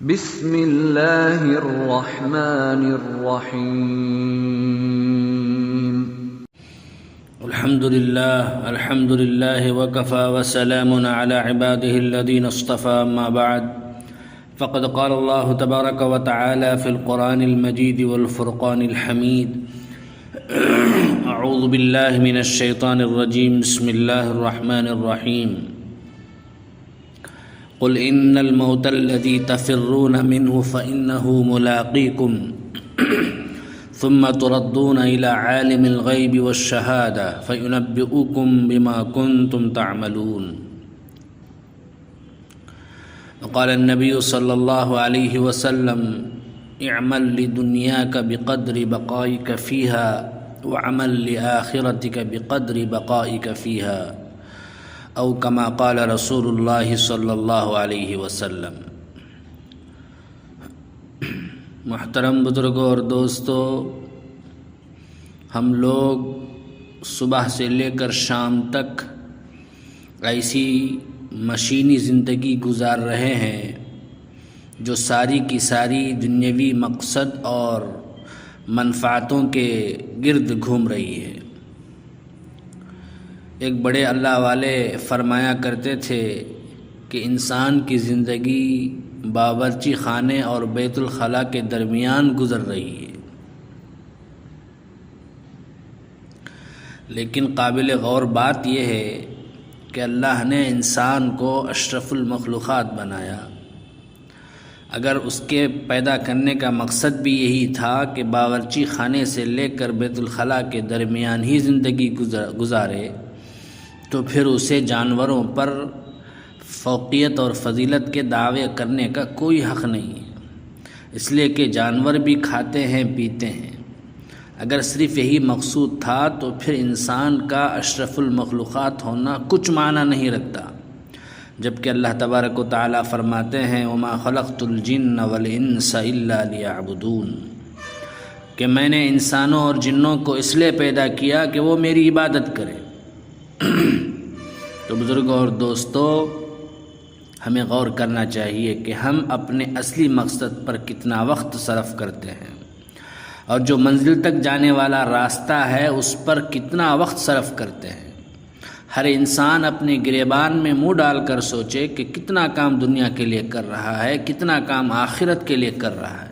بسم اللہ الرحمن الرحیم الحمد للہ وکفى وسلام على عباده الذين اصطفى اما بعد فقد قال الله تبارك وتعالى في القرآن المجيد والفرقان الحميد اعوذ باللہ من الشیطان الرجیم بسم اللہ الرحمن الرحیم قل ان الموت الذي تفرون منه فإنه ملاقيكم ثم تردون إلى عالم الغيب والشهادة فينبئكم بما كنتم تعملون. وقال النبي صلى الله عليه وسلم اعمل لدنياك بقدر بقائك فيها وعمل لآخرتك بقدر بقائك فيها او كما قال رسول اللہ صلی اللہ علیہ وسلم. محترم بزرگوں اور دوستو، ہم لوگ صبح سے لے کر شام تک ایسی مشینی زندگی گزار رہے ہیں جو ساری کی ساری دنیاوی مقصد اور منفعتوں کے گرد گھوم رہی ہے. ایک بڑے اللہ والے فرمایا کرتے تھے کہ انسان کی زندگی باورچی خانے اور بیت الخلاء کے درمیان گزر رہی ہے، لیکن قابل غور بات یہ ہے کہ اللہ نے انسان کو اشرف المخلوقات بنایا. اگر اس کے پیدا کرنے کا مقصد بھی یہی تھا کہ باورچی خانے سے لے کر بیت الخلاء کے درمیان ہی زندگی گزارے تو پھر اسے جانوروں پر فوقیت اور فضیلت کے دعوے کرنے کا کوئی حق نہیں ہے، اس لیے کہ جانور بھی کھاتے ہیں پیتے ہیں. اگر صرف یہی مقصود تھا تو پھر انسان کا اشرف المخلوقات ہونا کچھ معنی نہیں رکھتا. جبکہ اللہ تبارک و تعالیٰ فرماتے ہیں وما خلقت الجن والانس الا لیعبدون، کہ میں نے انسانوں اور جنوں کو اس لیے پیدا کیا کہ وہ میری عبادت کریں. تو بزرگوں اور دوستو، ہمیں غور کرنا چاہیے کہ ہم اپنے اصلی مقصد پر کتنا وقت صرف کرتے ہیں اور جو منزل تک جانے والا راستہ ہے اس پر کتنا وقت صرف کرتے ہیں. ہر انسان اپنے گریبان میں منہ ڈال کر سوچے کہ کتنا کام دنیا کے لیے کر رہا ہے، کتنا کام آخرت کے لیے کر رہا ہے.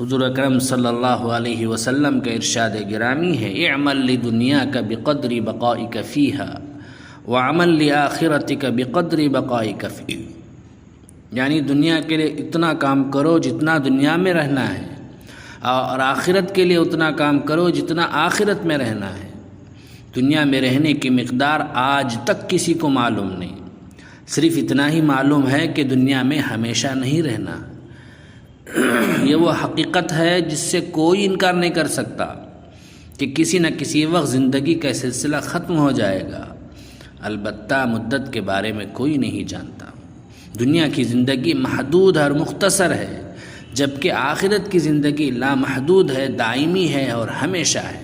حضور اکرم صلی اللہ علیہ وسلم کا ارشاد گرامی ہے اعمل لدنیاک بقدر بقائک فیہا وعمل لآخرتک بقدر بقائک فیہا، یعنی دنیا کے لیے اتنا کام کرو جتنا دنیا میں رہنا ہے، اور آخرت کے لیے اتنا کام کرو جتنا آخرت میں رہنا ہے. دنیا میں رہنے کی مقدار آج تک کسی کو معلوم نہیں، صرف اتنا ہی معلوم ہے کہ دنیا میں ہمیشہ نہیں رہنا. یہ وہ حقیقت ہے جس سے کوئی انکار نہیں کر سکتا کہ کسی نہ کسی وقت زندگی کا سلسلہ ختم ہو جائے گا، البتہ مدت کے بارے میں کوئی نہیں جانتا. دنیا کی زندگی محدود اور مختصر ہے، جبکہ آخرت کی زندگی لامحدود ہے، دائمی ہے اور ہمیشہ ہے.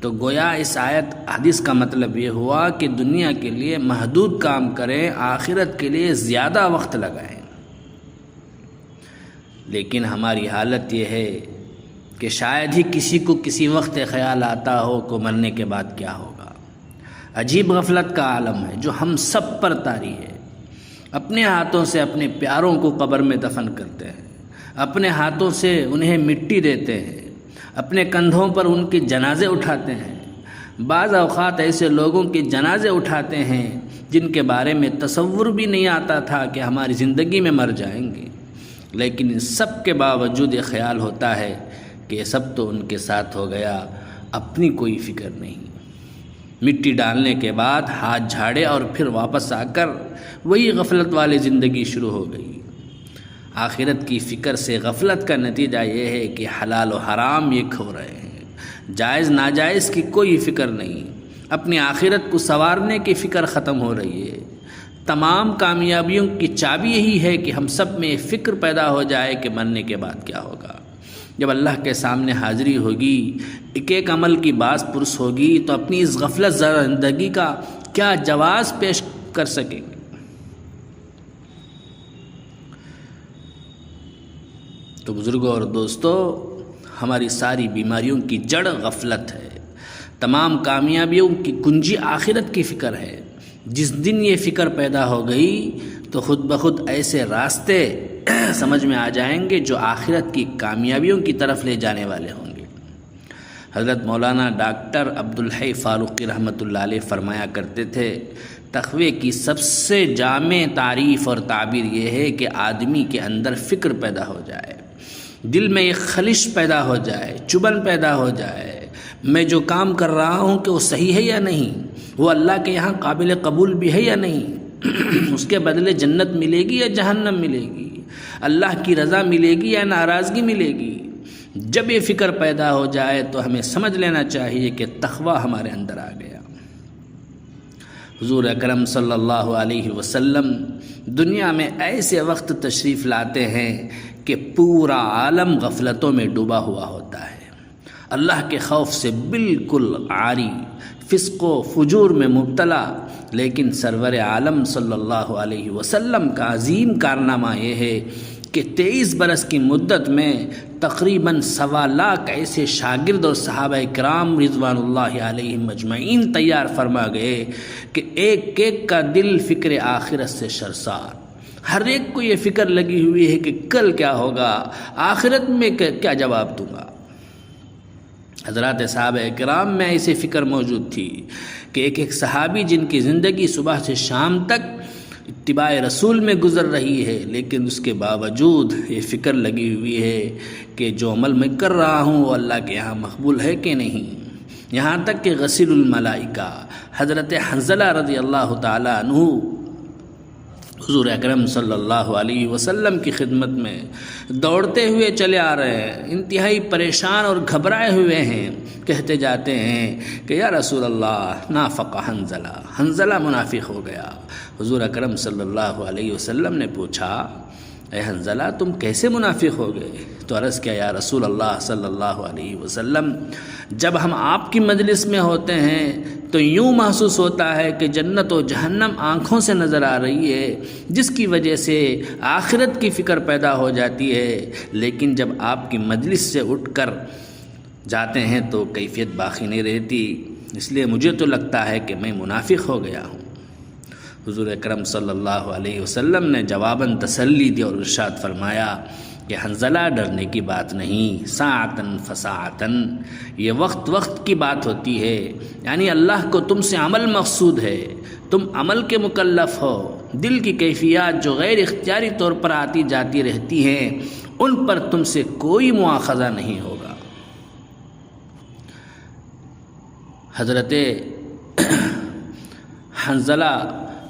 تو گویا اس آیت حدیث کا مطلب یہ ہوا کہ دنیا کے لیے محدود کام کریں، آخرت کے لیے زیادہ وقت لگائیں. لیکن ہماری حالت یہ ہے کہ شاید ہی کسی کو کسی وقت خیال آتا ہو کہ مرنے کے بعد کیا ہوگا. عجیب غفلت کا عالم ہے جو ہم سب پر طاری ہے. اپنے ہاتھوں سے اپنے پیاروں کو قبر میں دفن کرتے ہیں، اپنے ہاتھوں سے انہیں مٹی دیتے ہیں، اپنے کندھوں پر ان کے جنازے اٹھاتے ہیں. بعض اوقات ایسے لوگوں کے جنازے اٹھاتے ہیں جن کے بارے میں تصور بھی نہیں آتا تھا کہ ہماری زندگی میں مر جائیں گے، لیکن ان سب کے باوجود یہ خیال ہوتا ہے کہ یہ سب تو ان کے ساتھ ہو گیا، اپنی کوئی فکر نہیں. مٹی ڈالنے کے بعد ہاتھ جھاڑے اور پھر واپس آ کر وہی غفلت والی زندگی شروع ہو گئی. آخرت کی فکر سے غفلت کا نتیجہ یہ ہے کہ حلال و حرام یہ کھو رہے ہیں، جائز ناجائز کی کوئی فکر نہیں، اپنی آخرت کو سنوارنے کی فکر ختم ہو رہی ہے. تمام کامیابیوں کی چابی یہی ہے کہ ہم سب میں فکر پیدا ہو جائے کہ مرنے کے بعد کیا ہوگا. جب اللہ کے سامنے حاضری ہوگی، ایک ایک عمل کی باز پرس ہوگی، تو اپنی اس غفلت زدہ زندگی کا کیا جواز پیش کر سکیں گے. تو بزرگوں اور دوستو، ہماری ساری بیماریوں کی جڑ غفلت ہے، تمام کامیابیوں کی کنجی آخرت کی فکر ہے۔ جس دن یہ فکر پیدا ہو گئی تو خود بخود ایسے راستے سمجھ میں آ جائیں گے جو آخرت کی کامیابیوں کی طرف لے جانے والے ہوں گے۔ حضرت مولانا ڈاکٹر عبدالحی فاروقی رحمۃ اللہ علیہ فرمایا کرتے تھے، تقوی کی سب سے جامع تعریف اور تعبیر یہ ہے کہ آدمی کے اندر فکر پیدا ہو جائے، دل میں ایک خلش پیدا ہو جائے، چبھن پیدا ہو جائے، میں جو کام کر رہا ہوں کہ وہ صحیح ہے یا نہیں، وہ اللہ کے یہاں قابل قبول بھی ہے یا نہیں، اس کے بدلے جنت ملے گی یا جہنم ملے گی، اللہ کی رضا ملے گی یا ناراضگی ملے گی۔ جب یہ فکر پیدا ہو جائے تو ہمیں سمجھ لینا چاہیے کہ تقوی ہمارے اندر آ گیا۔ حضور اکرم صلی اللہ علیہ وسلم دنیا میں ایسے وقت تشریف لاتے ہیں کہ پورا عالم غفلتوں میں ڈوبا ہوا ہوتا ہے، اللہ کے خوف سے بالکل عاری، فسق و فجور میں مبتلا، لیکن سرور عالم صلی اللہ علیہ وسلم کا عظیم کارنامہ یہ ہے کہ 23 برس کی مدت میں تقریباً 1.25 لاکھ ایسے شاگرد اور صحابہ کرام رضوان اللہ علیہم مجمعین تیار فرما گئے کہ ایک ایک کا دل فکر آخرت سے سرشار، ہر ایک کو یہ فکر لگی ہوئی ہے کہ کل کیا ہوگا، آخرت میں کیا جواب دوں گا۔ حضرات صحابہ کرام میں ایسی فکر موجود تھی کہ ایک ایک صحابی جن کی زندگی صبح سے شام تک اتباع رسول میں گزر رہی ہے، لیکن اس کے باوجود یہ فکر لگی ہوئی ہے کہ جو عمل میں کر رہا ہوں وہ اللہ کے یہاں مقبول ہے کہ نہیں۔ یہاں تک کہ غسیل الملائکہ حضرت حنظلہ رضی اللہ تعالی عنہ حضور اکرم صلی اللہ علیہ وسلم کی خدمت میں دوڑتے ہوئے چلے آ رہے ہیں، انتہائی پریشان اور گھبرائے ہوئے ہیں، کہتے جاتے ہیں کہ یا رسول اللہ نافق حنظلہ، حنظلہ منافق ہو گیا۔ حضور اکرم صلی اللہ علیہ وسلم نے پوچھا، اے حنظلہ تم کیسے منافق ہو گئے؟ تو عرض کیا، یا رسول اللہ صلی اللہ علیہ وسلم، جب ہم آپ کی مجلس میں ہوتے ہیں تو یوں محسوس ہوتا ہے کہ جنت و جہنم آنکھوں سے نظر آ رہی ہے، جس کی وجہ سے آخرت کی فکر پیدا ہو جاتی ہے، لیکن جب آپ کی مجلس سے اٹھ کر جاتے ہیں تو کیفیت باقی نہیں رہتی، اس لیے مجھے تو لگتا ہے کہ میں منافق ہو گیا ہوں۔ حضور اکرم صلی اللہ علیہ وسلم نے جواباً تسلی دی اور ارشاد فرمایا کہ حنظلہ ڈرنے کی بات نہیں، ساعتن فساعتن، یہ وقت وقت کی بات ہوتی ہے، یعنی اللہ کو تم سے عمل مقصود ہے، تم عمل کے مکلف ہو، دل کی کیفیات جو غیر اختیاری طور پر آتی جاتی رہتی ہیں ان پر تم سے کوئی مواخذہ نہیں ہوگا۔ حضرت حنظلہ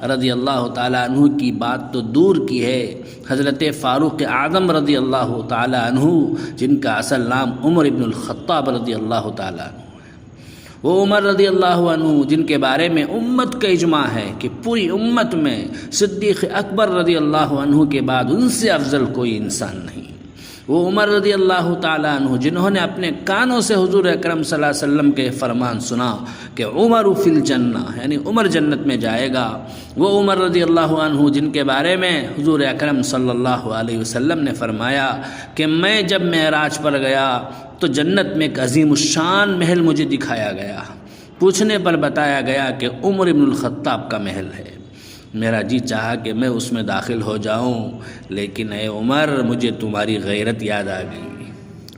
رضی اللہ تعالیٰ عنہ کی بات تو دور کی ہے، حضرت فاروق اعظم رضی اللہ تعالیٰ عنہ جن کا اصل نام عمر ابن الخطاب رضی اللہ تعالیٰ عنہ ہے، وہ عمر رضی اللہ عنہ جن کے بارے میں امت کا اجماع ہے کہ پوری امت میں صدیق اکبر رضی اللہ عنہ کے بعد ان سے افضل کوئی انسان نہیں، وہ عمر رضی اللہ تعالیٰ عنہ جنہوں نے اپنے کانوں سے حضور اکرم صلی اللہ علیہ وسلم کے فرمان سنا کہ عمر فی الجنہ، یعنی عمر جنت میں جائے گا، وہ عمر رضی اللہ عنہ جن کے بارے میں حضور اکرم صلی اللہ علیہ وسلم نے فرمایا کہ میں جب معراج پر گیا تو جنت میں ایک عظیم الشان محل مجھے دکھایا گیا، پوچھنے پر بتایا گیا کہ عمر ابن الخطاب کا محل ہے، میرا جی چاہا کہ میں اس میں داخل ہو جاؤں، لیکن اے عمر مجھے تمہاری غیرت یاد آ گئی۔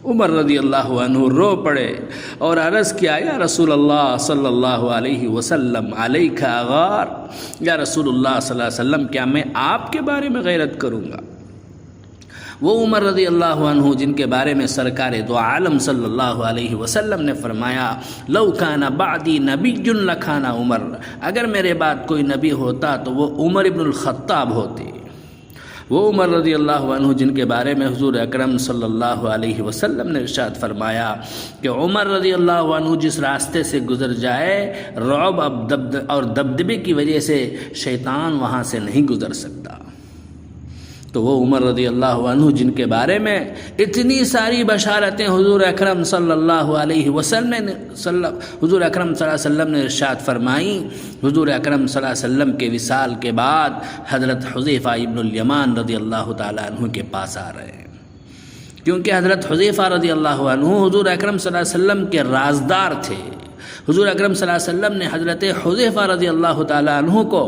عمر رضی اللہ عنہ رو پڑے اور عرض کیا، یا رسول اللہ صلی اللہ علیہ وسلم علیک اغار، یا رسول اللہ صلی اللہ علیہ وسلم کیا میں آپ کے بارے میں غیرت کروں گا؟ وہ عمر رضی اللہ عنہ جن کے بارے میں سرکار دو عالم صلی اللہ علیہ وسلم نے فرمایا، لو کان بعدی نبی لکان عمر، اگر میرے بعد کوئی نبی ہوتا تو وہ عمر ابن الخطاب ہوتے۔ وہ عمر رضی اللہ عنہ جن کے بارے میں حضور اکرم صلی اللہ علیہ وسلم نے ارشاد فرمایا کہ عمر رضی اللہ عنہ جس راستے سے گزر جائے، رعب اور دبدبے کی وجہ سے شیطان وہاں سے نہیں گزر سکتا۔ تو وہ عمر رضی اللہ عنہ جن کے بارے میں اتنی ساری بشارتیں حضور اکرم صلی اللہ علیہ وسلم نے ارشاد فرمائیں، حضور اکرم صلی اللہ علیہ وسلم کے وصال کے بعد حضرت حذیفہ ابن الیمان رضی اللہ تعالیٰ عنہ کے پاس آ رہے ہیں۔ کیونکہ حضرت حذیفہ رضی اللہ عنہ حضور اکرم صلی اللہ علیہ وسلم کے رازدار تھے۔ حضور اکرم صلی اللہ علیہ وسلم نے حضرت حذیفہ رضی اللہ تعالیٰ عنہ کو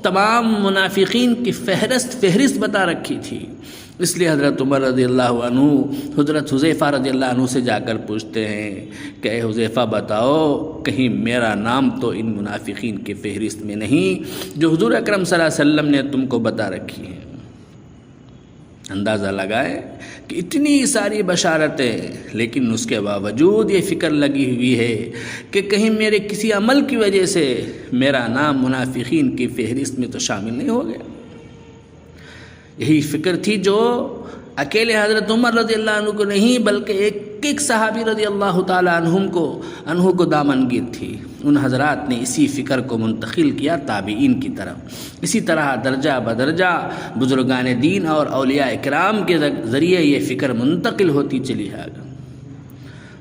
تمام منافقین کی فہرست بتا رکھی تھی۔ اس لیے حضرت عمر رضی اللہ عنہ حضرت حذیفہ رضی اللہ عنہ سے جا کر پوچھتے ہیں کہ اے حذیفہ بتاؤ کہیں میرا نام تو ان منافقین کی فہرست میں نہیں جو حضور اکرم صلی اللہ علیہ وسلم نے تم کو بتا رکھی ہیں۔ اندازہ لگائے کہ اتنی ساری بشارتیں، لیکن اس کے باوجود یہ فکر لگی ہوئی ہے کہ کہیں میرے کسی عمل کی وجہ سے میرا نام منافقین کی فہرست میں تو شامل نہیں ہو گیا۔ یہی فکر تھی جو اکیلے حضرت عمر رضی اللہ عنہ کو نہیں بلکہ ایک صحابی رضی اللہ تعالیٰ عنہ کو دامنگیر تھی۔ ان حضرات نے اسی فکر کو منتقل کیا تابعین کی طرف۔ اسی طرح درجہ بدرجہ بزرگان دین اور اولیاء اکرام کے ذریعے یہ فکر منتقل ہوتی چلی ہے۔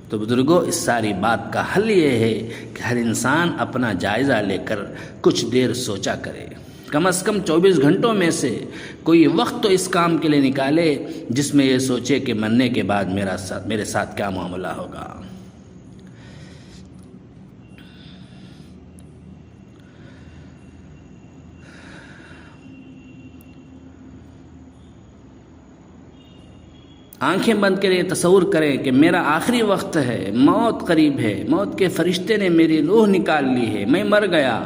تو بزرگوں، اس ساری بات کا حل یہ ہے کہ ہر انسان اپنا جائزہ لے کر کچھ دیر سوچا کرے، کم از کم 24 گھنٹوں میں سے کوئی وقت تو اس کام کے لیے نکالے جس میں یہ سوچے کہ مرنے کے بعد میرے ساتھ کیا معاملہ ہوگا۔ آنکھیں بند کریں، تصور کریں کہ میرا آخری وقت ہے، موت قریب ہے، موت کے فرشتے نے میری روح نکال لی ہے، میں مر گیا،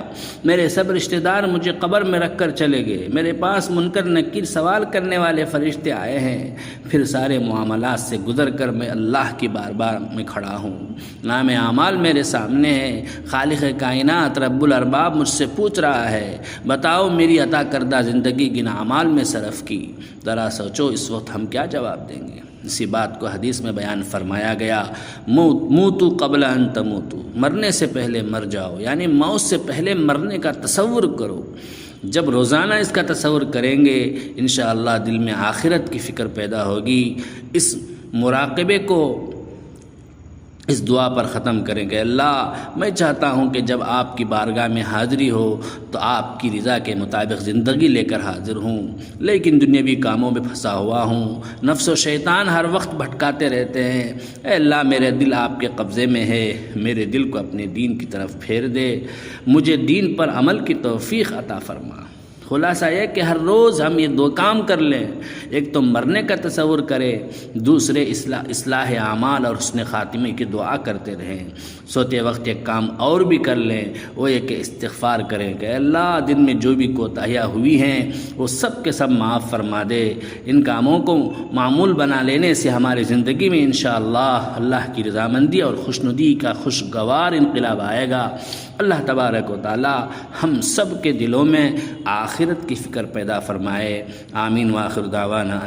میرے سب رشتہ دار مجھے قبر میں رکھ کر چلے گئے، میرے پاس منکر نکیر سوال کرنے والے فرشتے آئے ہیں، پھر سارے معاملات سے گزر کر میں اللہ کی بارگاہ میں کھڑا ہوں، نام اعمال میرے سامنے ہے، خالق کائنات رب الارباب مجھ سے پوچھ رہا ہے بتاؤ میری عطا کردہ زندگی کن اعمال میں صرف کی۔ ذرا سوچو اس وقت ہم کیا جواب دیں گے؟ اسی بات کو حدیث میں بیان فرمایا گیا، موتو قبل ان تموتو، مرنے سے پہلے مر جاؤ، یعنی موت سے پہلے مرنے کا تصور کرو۔ جب روزانہ اس کا تصور کریں گے انشاءاللہ دل میں آخرت کی فکر پیدا ہوگی۔ اس مراقبے کو اس دعا پر ختم کریں گے، اللہ میں چاہتا ہوں کہ جب آپ کی بارگاہ میں حاضری ہو تو آپ کی رضا کے مطابق زندگی لے کر حاضر ہوں، لیکن دنیاوی کاموں میں پھنسا ہوا ہوں، نفس و شیطان ہر وقت بھٹکاتے رہتے ہیں۔ اے اللہ میرے دل آپ کے قبضے میں ہے، میرے دل کو اپنے دین کی طرف پھیر دے، مجھے دین پر عمل کی توفیق عطا فرما۔ خلاصہ یہ کہ ہر روز ہم یہ دو کام کر لیں، ایک تو مرنے کا تصور کریں، دوسرے اصلاح اعمال اور حسن خاتمے کی دعا کرتے رہیں۔ سوتے وقت ایک کام اور بھی کر لیں، وہ یہ کہ استغفار کریں کہ اللہ دن میں جو بھی کوتاہیاں ہوئی ہیں وہ سب کے سب معاف فرما دے۔ ان کاموں کو معمول بنا لینے سے ہماری زندگی میں انشاءاللہ اللہ کی رضامندی اور خوشنودی کا خوشگوار انقلاب آئے گا۔ اللہ تبارک و تعالی ہم سب کے دلوں میں آخرت کی فکر پیدا فرمائے۔ آمین۔ وآخر دعوانا